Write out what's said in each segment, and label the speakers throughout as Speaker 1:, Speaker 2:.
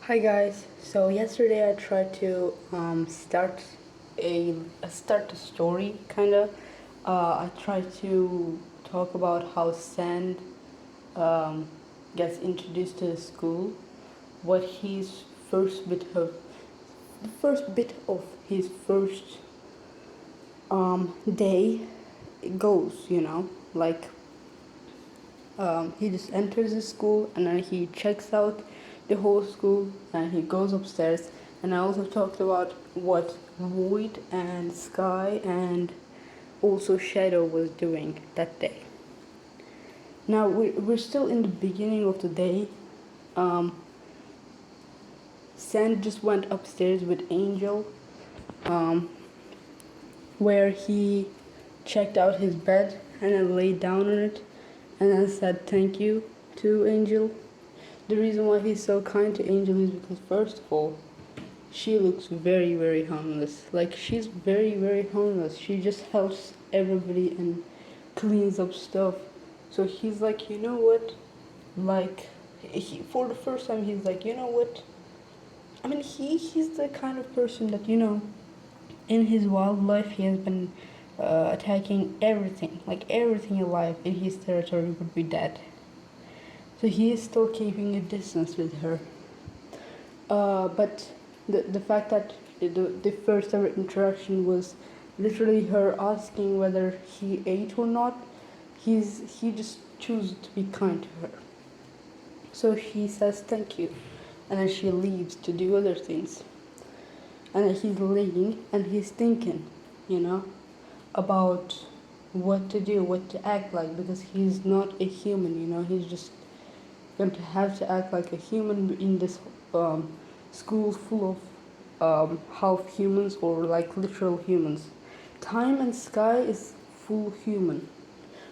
Speaker 1: Hi guys. So yesterday I tried to start a story kind of. I tried to talk about how Sand um, gets introduced to the school, what his first bit of the first bit of his first day goes. Like he just enters the school and then he checks out the whole school and he goes upstairs. And I also talked about what Void and Sky and also Shadow was doing that day. Now we're still in the beginning of the day. Um, Sand just went upstairs with Angel, um, where he checked out his bed and then laid down on it and then said thank you to Angel. The reason why he's so kind to Angel is because, first of all, she looks very, very harmless. Like, she's very, very harmless. She just helps everybody and cleans up stuff. So he's like, you know what? Like, for the first time, he's like, you know what? I mean, he's the kind of person that, in his wildlife, he has been attacking everything. Like, everything alive in his territory would be dead. So he is still keeping a distance with her. But the fact that the first ever interaction was literally her asking whether he ate or not, he just chooses to be kind to her. So she says thank you, and then she leaves to do other things. And then he's laying and he's thinking, you know, about what to do, what to act like, because he's not a human, he's just going to have to act like a human in this um, school full of half humans or like literal humans. Time and Sky is full human.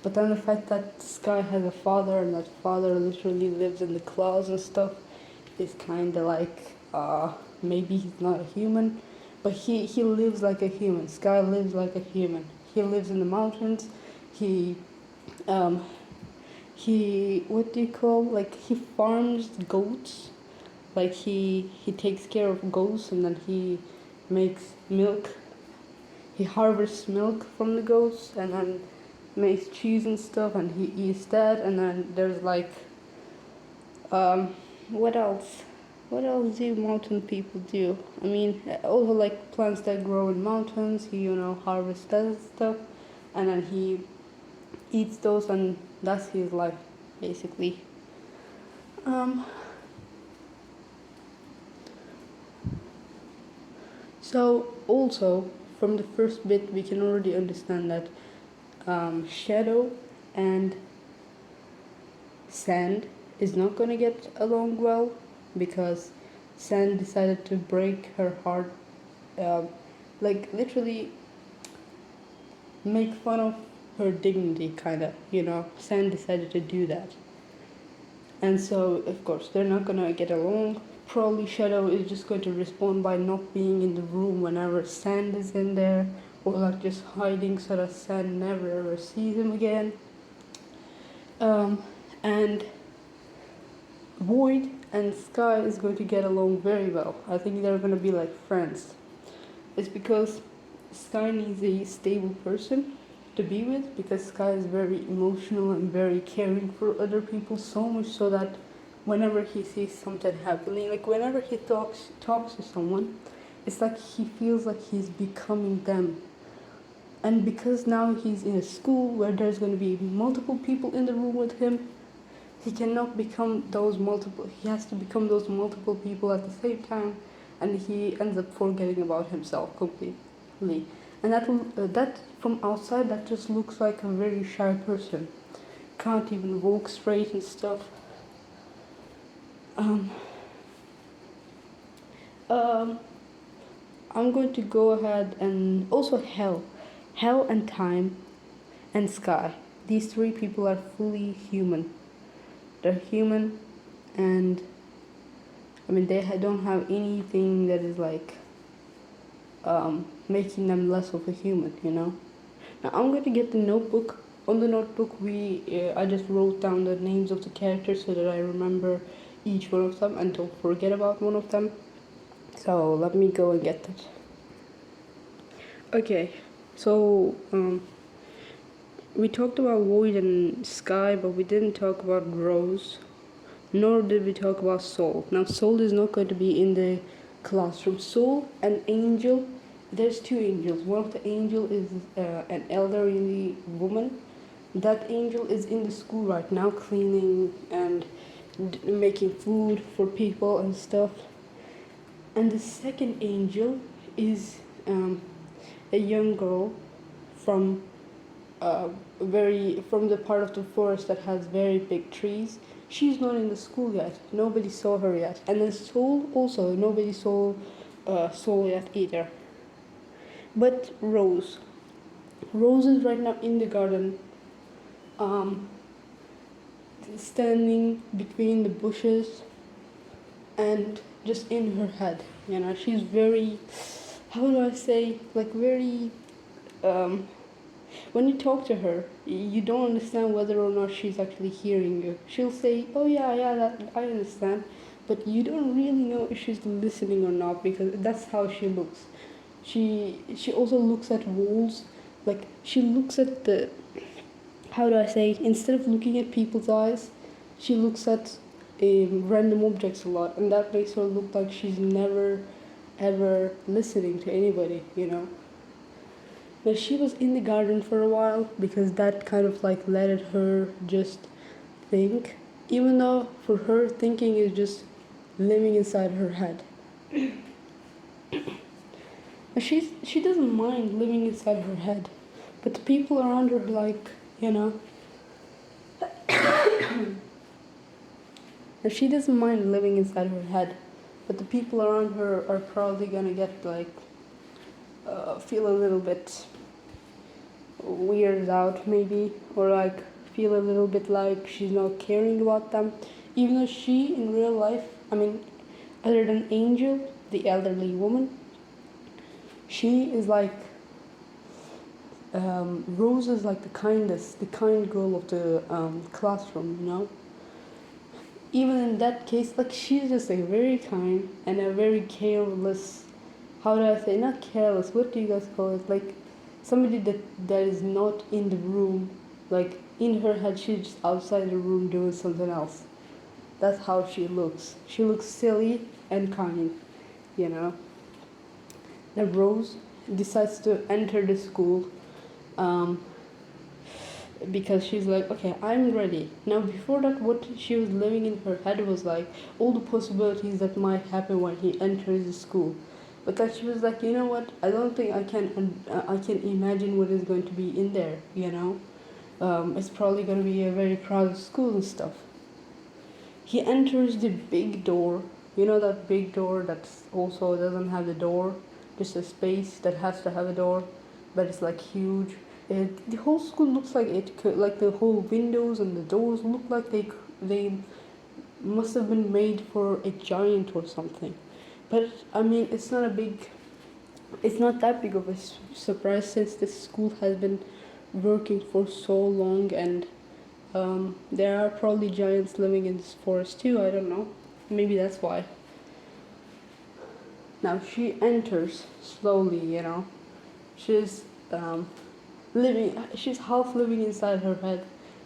Speaker 1: But then the fact that Sky has a father and that father literally lives in the clouds and stuff is kind of like maybe he's not a human, but he lives like a human. Sky lives like a human. He lives in the mountains. He um, he what do you call, like, he farms goats. Like, he takes care of goats and then he makes milk. He harvests milk from the goats and then makes cheese and stuff, and he eats that. And then there's like what else do mountain people do? I mean, also like plants that grow in mountains. He harvests that stuff and then he eats those, and that's his life basically. um so also from the first bit we can already understand that Shadow and Sand is not gonna get along well, because Sand decided to break her heart, um, like literally make fun of her dignity, kinda. Sand decided to do that, and so of course they're not gonna get along. Probably Shadow is just going to respond by not being in the room whenever Sand is in there, or like just hiding so that Sand never ever sees him again. And Void and Sky is going to get along very well. I think they're going to be like friends. It's because Sky needs a stable person to be with, because Sky is very emotional and very caring for other people, so much so that whenever he sees something happening, like whenever he talks to someone, it's like he feels like he's becoming them. And because now he's in a school where there's going to be multiple people in the room with him, he cannot become those multiple, he has to become those multiple people at the same time, and he ends up forgetting about himself completely. And that from outside, that just looks like a very shy person, can't even walk straight and stuff. um, um, I'm going to go ahead and also Hell and Time and Sky, these three people are fully human. They're human, and I mean they don't have anything that is like making them less of a human. Now I'm going to get the notebook. On the notebook, I just wrote down the names of the characters so that I remember each one of them and don't forget about one of them. So let me go and get that. Okay, so we talked about Void and Sky, but we didn't talk about Rose, nor did we talk about Soul. Now, Soul is not going to be in the classroom. Soul and Angel, there's two angels. One of the angel is an elderly woman. That angel is in the school right now, cleaning and making food for people and stuff. And the second angel is a young girl from from the part of the forest that has very big trees. She's not in the school yet. Nobody saw her yet. And then Soul also, nobody saw Soul yet either. But Rose is right now in the garden, um, standing between the bushes and just in her head. You know, she's very, how do I say, like very, when you talk to her, you don't understand whether or not she's actually hearing you. She'll say, "Oh yeah, that I understand," but you don't really know if she's listening or not because that's how she looks. She also looks at walls, like she looks at the, how do I say, instead of looking at people's eyes, she looks at random objects a lot, and that makes her look like she's never ever listening to anybody, you know. But she was in the garden for a while because that kind of like let her just think, even though for her thinking is just living inside her head. And she doesn't mind living inside her head, but the people around her like, you know, and she doesn't mind living inside her head, but the people around her are probably gonna get like feel a little bit weirded out maybe, or like feel a little bit like she's not caring about them, even though she in real life, I mean, other than Angel, the elderly woman, she is like Rose is like the kind girl of the classroom, you know. Even in that case, like she's just like very kind and a very careless. How do I say? Not careless. What do you guys call it? Like somebody that is not in the room. Like in her head, she's just outside the room doing something else. That's how she looks. She looks silly and kind, you know. Then Rose decides to enter the school um, because she's like, okay, I'm ready. Now, before that, what she was living in her head was like all the possibilities that might happen when he enters the school. But then she was like, you know what? I don't think I can imagine what is going to be in there. You know, it's probably going to be a very crowded school and stuff. He enters the big door. You know that big door that also doesn't have the door, just a space that has to have a door, but it's like huge. The whole school looks like it could, like the whole windows and the doors look like they must have been made for a giant or something. But I mean, it's not that big of a surprise since this school has been working for so long, and there are probably giants living in this forest too. I don't know. Maybe that's why. Now she enters slowly. You know, she's she's half living inside her head.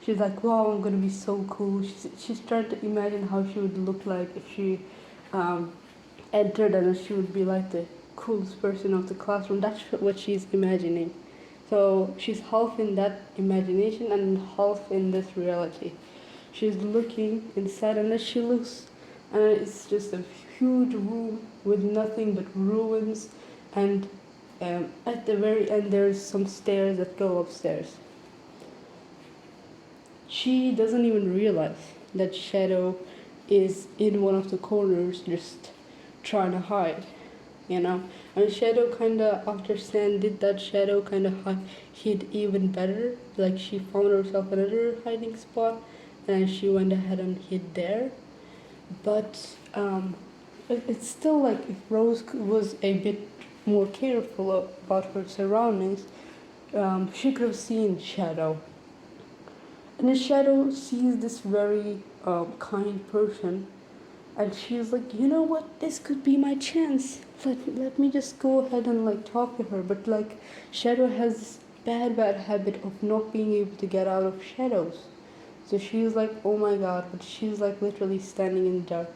Speaker 1: She's like, wow, I'm gonna be so cool. She's trying to imagine how she would look like if she entered, and she would be like the coolest person of the classroom. That's what she's imagining. So she's half in that imagination and half in this reality. She's looking inside, and as she looks, and it's just a huge room with nothing but ruins, and at the very end there's some stairs that go upstairs. She doesn't even realize that Shadow is in one of the corners just trying to hide, you know. And Shadow kinda, after Stan did that, Shadow kinda hid even better. Like she found herself another hiding spot, and she went ahead and hid there. But it's still like if Rose was a bit more careful about her surroundings, she could have seen Shadow. And the Shadow sees this very kind person, And she's like, you know what, this could be my chance. Let me just go ahead and like talk to her. But like Shadow has this bad habit of not being able to get out of shadows. So she's like, oh my god, but she's like literally standing in the dark.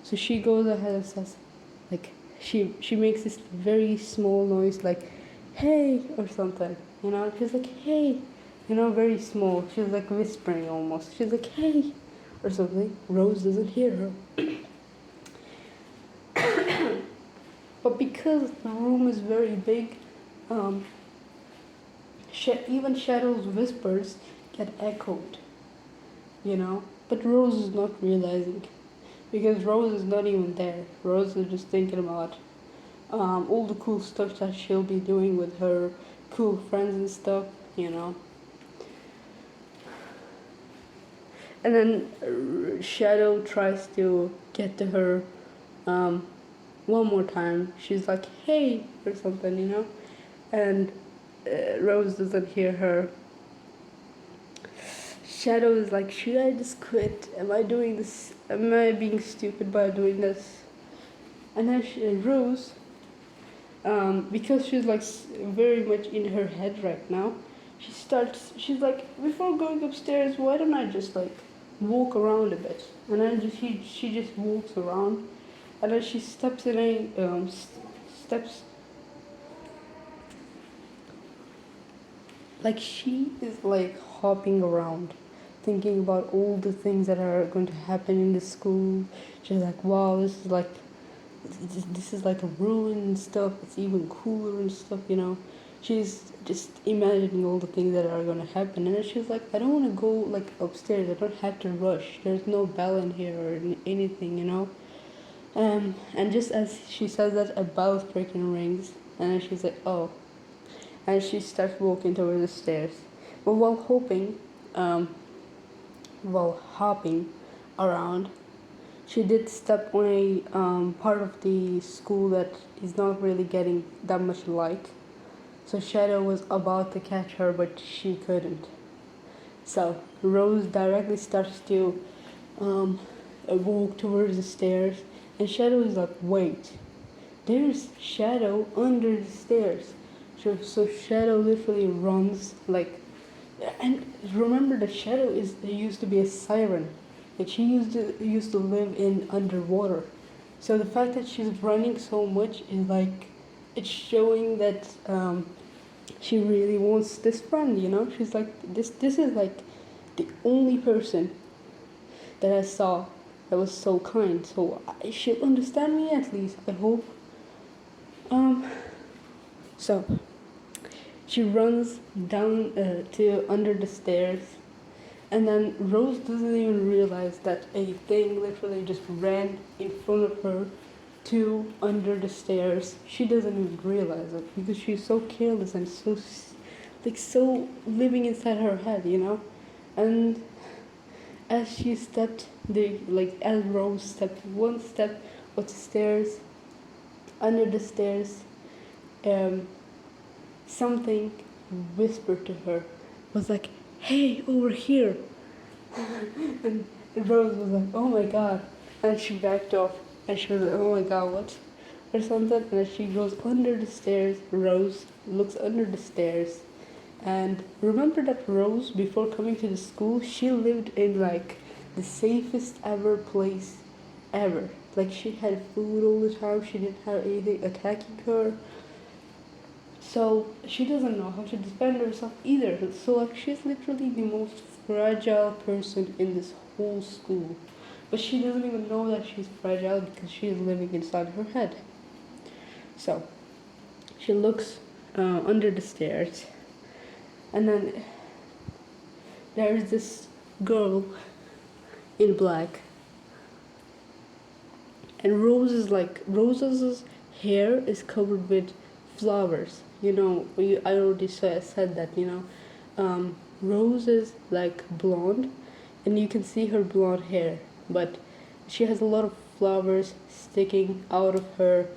Speaker 1: So she goes ahead and says, like, she makes this very small noise, like, hey, or something, you know? She's like, hey, you know, very small. She's like whispering almost. She's like, hey, or something. Rose doesn't hear her. But because the room is very big, um, even Shadow's whispers get echoed, you know? But Rose is not realizing because Rose is not even there. Rose is just thinking about all the cool stuff that she'll be doing with her cool friends and stuff, you know? And then Shadow tries to get to her um, one more time. She's like, hey, or something, you know? And Rose doesn't hear her. Shadow is like, should I just quit? Am I doing this? Am I being stupid by doing this? And then Rose, because she's like very much in her head right now, she's like, before going upstairs, why don't I just like walk around a bit? And then she just walks around, and then she steps in steps, like she is like hopping around, thinking about all the things that are going to happen in the school. She's like, wow, this is like a ruin and stuff. It's even cooler and stuff, you know. She's just imagining all the things that are gonna happen, and then she's like, I don't want to go like upstairs. I don't have to rush. There's no bell in here or anything, you know. And just as she says that, a bell freaking rings, and then she's like, oh, and she starts walking towards the stairs. But while hopping around, she did step on a part of the school that is not really getting that much light. So Shadow was about to catch her, but she couldn't. So Rose directly starts to walk towards the stairs, and Shadow is like, wait, there's Shadow under the stairs. So Shadow literally runs like, and remember that Shadow used to be a siren. Like she used to live in underwater. So the fact that she's running so much is like, it's showing that she really wants this friend. You know, she's like, this is like the only person that I saw that was so kind. So she'll understand me at least. I hope. So she runs down to under the stairs, and then Rose doesn't even realize that a thing literally just ran in front of her to under the stairs. She doesn't even realize it because she's so careless and so living inside her head, you know. And as she stepped, as Rose stepped one step of the stairs, under the stairs, something whispered to her, was like, hey, over here. And Rose was like, oh my god. And she backed off, and she was like, oh my god, what? Or something. And then she goes under the stairs. Rose looks under the stairs. And remember that Rose, before coming to the school, she lived in like the safest ever place ever. Like she had food all the time, she didn't have anything attacking her. So she doesn't know how to defend herself either. So like she's literally the most fragile person in this whole school. But she doesn't even know that she's fragile because she's living inside her head. So she looks under the stairs, and then there's this girl in black. And Rose's hair is covered with flowers. You know, I already said that, you know. Rose is like blonde, and you can see her blonde hair, but she has a lot of flowers sticking out of her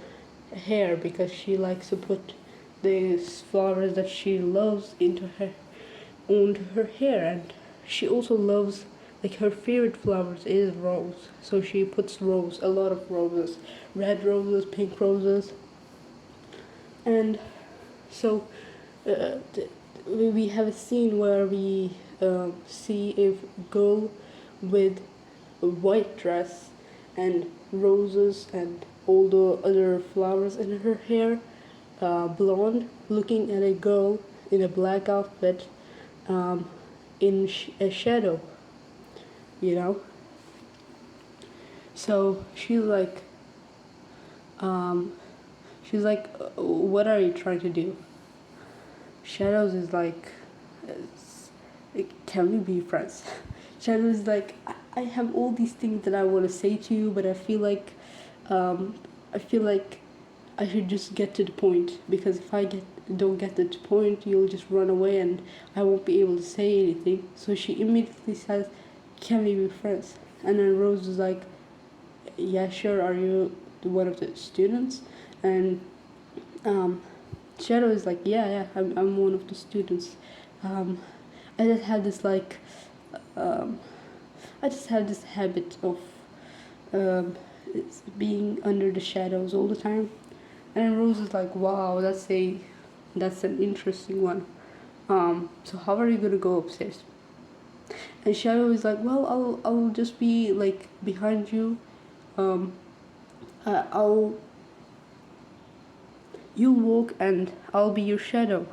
Speaker 1: hair because she likes to put these flowers that she loves onto her hair. And she also loves like her favorite flowers is rose, so she puts rose, a lot of roses, red roses, pink roses, and so we have a scene where we see a girl with a white dress and roses and all the other flowers in her hair, blonde, looking at a girl in a black outfit, in a shadow, you know. So um, she's like, what are you trying to do? Shadows is like, can we be friends? Shadows is like, I have all these things that I want to say to you, but um, I feel like I should just get to the point, because if I don't get to the point, you'll just run away and I won't be able to say anything. So she immediately says, "Can we be friends?" And then Rose is like, "Yeah, sure. Are you one of the students?" And um, Shadow is like, "Yeah, I'm one of the students. Um, I just have this um, I just have this habit of um, being under the shadows all the time." And Rose is like, "Wow, that's an interesting one. So how are you gonna go upstairs?" And Shadow is like, "Well, I'll just be like behind you. Um, I'll you'll walk and I'll be your shadow,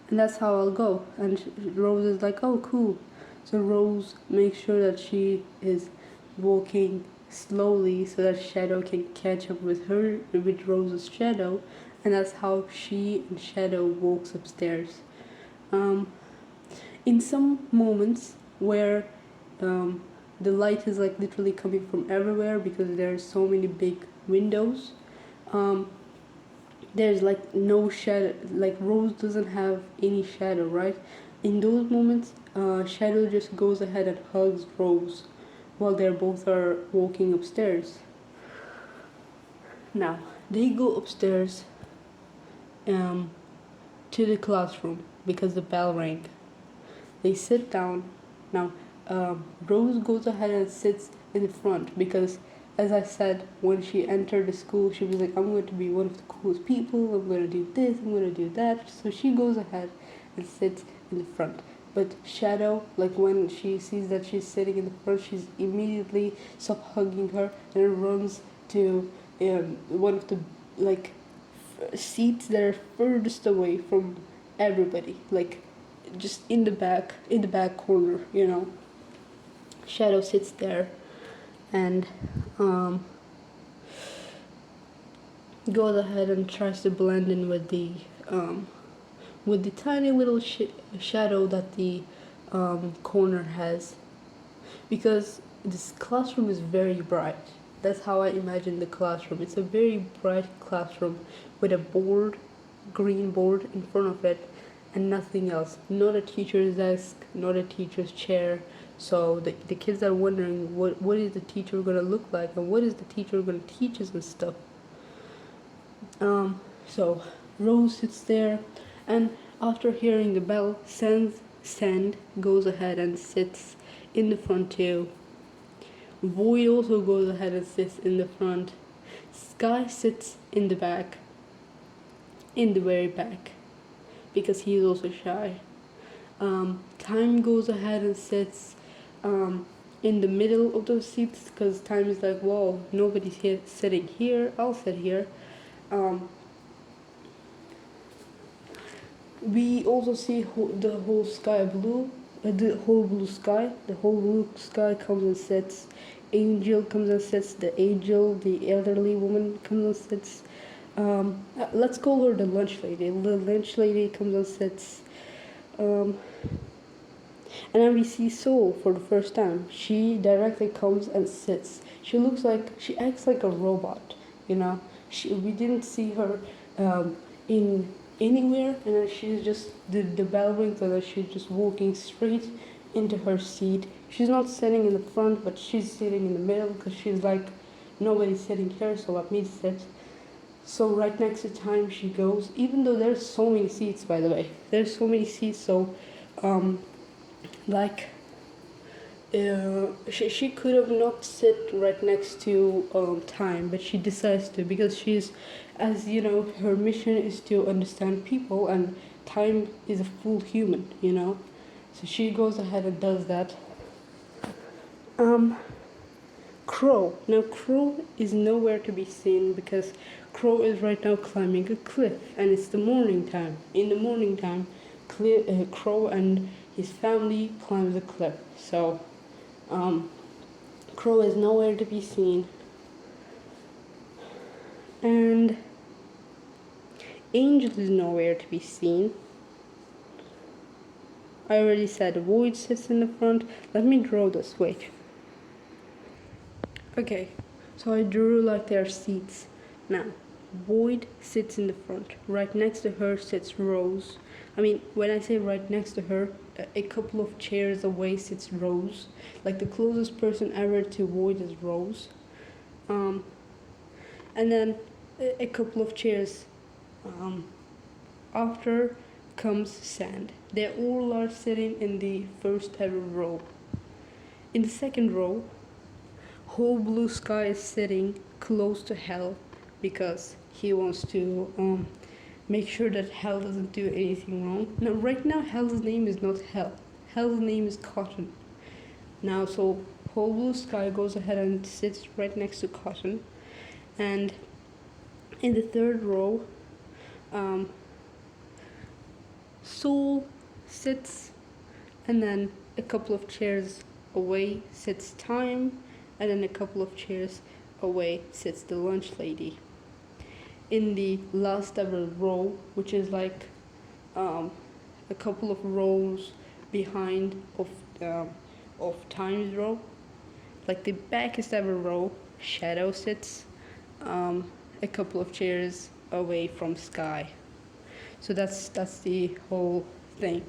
Speaker 1: and that's how I'll go." And Rose is like, "Oh, cool." So Rose makes sure that she is walking slowly so that Shadow can catch up with her, with Rose's shadow, and that's how she and Shadow walks upstairs. Um, in some moments where um, the light is like literally coming from everywhere because there are so many big windows, um, there's like no shadow, like Rose doesn't have any shadow, right? In those moments, Shadow just goes ahead and hugs Rose while they both are walking upstairs. Now they go upstairs um, to the classroom because the bell rang. They sit down. Now Rose goes ahead and sits in the front because, as I said, when she entered the school, she was like, "I'm going to be one of the coolest people. I'm going to do this. I'm going to do that." So she goes ahead and sits in the front. But Shadow, like when she sees that she's sitting in the front, she's immediately stops hugging her and runs to one of the like seats that are furthest away from everybody, like just in the back corner, you know. Shadow sits there and um, goes ahead and tries to blend in with the tiny little shadow that the corner has, because this classroom is very bright. That's how I imagine the classroom. It's a very bright classroom with a board, green board in front of it, and nothing else. Not a teacher's desk, not a teacher's chair. So the kids are wondering what is the teacher gonna look like and what is the teacher gonna teach us and stuff. So Rose sits there, and after hearing the bell, Sand goes ahead and sits in the front too. Void also goes ahead and sits in the front. Sky sits in the back, in the very back, because he is also shy. Time goes ahead and sits in the middle of those seats because Time is like, "Whoa, nobody's here sitting here. I'll sit here." Um, we also see the whole sky blue, the whole blue sky. The whole blue sky comes and sits. Angel comes and sits. The angel, the elderly woman, comes and sits. Let's call her the lunch lady. The lunch lady comes and sits. Um, and then we see Soul for the first time. She directly comes and sits. She acts like a robot, you know. We didn't see her in anywhere, and then she's just the bell rings, and then she's just walking straight into her seat. She's not sitting in the front, but she's sitting in the middle because she's like, nobody's sitting here, so let me sit. So right next to Time she goes, even though there's so many seats, by the way. There's so many seats, so like she could have not sit right next to time, but she decides to because she's, as you know, her mission is to understand people, and time is a full human, you know. So she goes ahead and does that. Um, Crow. Now, Crow is nowhere to be seen because Crow is right now climbing a cliff, and it's the morning time. In the morning time, Crow and his family climbs a cliff. So, Crow is nowhere to be seen, and Angel is nowhere to be seen. I already said Void sits in the front. Let me draw this. Wait. Okay, so I drew like their seats. Now, Void sits in the front. Right next to her sits Rose. I mean, when I say right next to her, a couple of chairs away sits Rose. Like the closest person ever to Void is Rose. And then a couple of chairs after comes Sand. They all are sitting in the first ever row. In the second row, Whole Blue Sky is sitting close to Hell because he wants to make sure that Hell doesn't do anything wrong. Now, right now, Hell's name is not Hell. Hell's name is Cotton. Now, so Whole Blue Sky goes ahead and sits right next to Cotton. And in the third row, Soul sits, and then a couple of chairs away sits Time, and then a couple of chairs away sits the lunch lady. In the last ever row, which is like a couple of rows behind of Time's row, like the backest ever row, Shadow sits a couple of chairs away from Sky. So that's the whole thing.